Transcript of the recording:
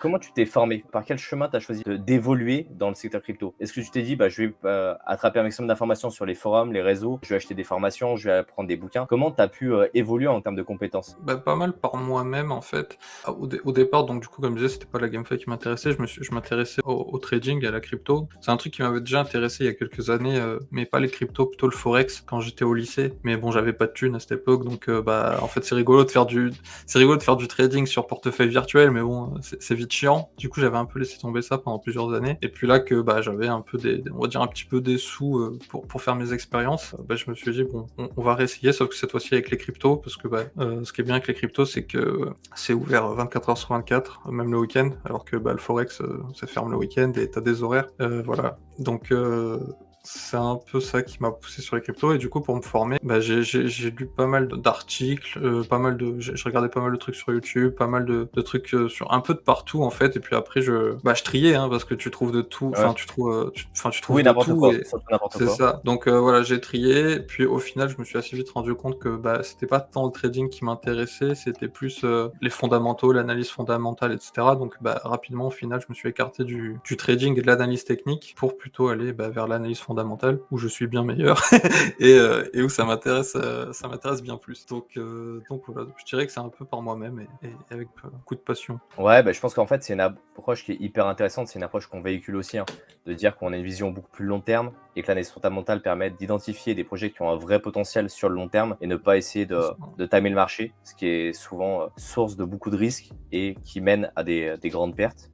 Comment tu t'es formé? Par quel chemin tu as choisi d'évoluer dans le secteur crypto? Est-ce que tu t'es dit: «Bah, je vais, attraper un maximum d'informations sur les forums, les réseaux, je vais acheter des formations, je vais apprendre des bouquins». Comment tu as pu, évoluer en termes de compétences? Bah, pas mal par moi-même, en fait. Au départ, donc du coup, comme je disais, c'était pas la GameFi qui m'intéressait, je m'intéressais au trading, à la crypto. C'est un truc qui m'avait déjà intéressé il y a quelques années, mais pas les cryptos, plutôt le forex quand j'étais au lycée. Mais bon, j'avais pas de thunes à cette époque, donc bah, en fait, c'est rigolo de faire du trading sur portefeuille virtuel, mais bon, c'est vite chiant. Du coup, j'avais un peu laissé tomber ça pendant plusieurs années. Et puis là que, bah, j'avais un peu on va dire un petit peu des sous, pour faire mes expériences, bah, je me suis dit: «Bon, on va réessayer», sauf que cette fois-ci avec les cryptos parce que, bah, ce qui est bien avec les cryptos, c'est que c'est ouvert 24 heures sur 24, même le week-end, alors que, bah, le forex, ça ferme le week-end et tu des horaires, voilà. Donc c'est un peu ça qui m'a poussé sur les cryptos et du coup pour me former, bah, j'ai lu pas mal d'articles, pas mal de j'ai regardé pas mal de trucs sur YouTube, pas mal de trucs, sur un peu de partout en fait et puis après je triais, hein, parce que tu trouves de tout, Ouais, enfin tu tout trouves et de n'importe tout quoi, et surtout n'importe c'est quoi. ça. Donc voilà, j'ai trié, puis au final, je me suis assez vite rendu compte que, bah, c'était pas tant le trading qui m'intéressait, c'était plus, les fondamentaux, l'analyse fondamentale et cetera. Donc bah, rapidement, au final, je me suis écarté du trading et de l'analyse technique pour plutôt aller, bah, vers l'analyse fondamentale où je suis bien meilleur et où ça m'intéresse bien plus. Donc voilà, je dirais que c'est un peu par moi-même et avec, beaucoup de passion. Ouais, bah, je pense qu'en fait, c'est une approche qui est hyper intéressante. C'est une approche qu'on véhicule aussi, hein, de dire qu'on a une vision beaucoup plus long terme et que l'analyse fondamentale permet d'identifier des projets qui ont un vrai potentiel sur le long terme et ne pas essayer C'est de, ça. de timer le marché, ce qui est souvent source de beaucoup de risques et qui mène à des grandes pertes.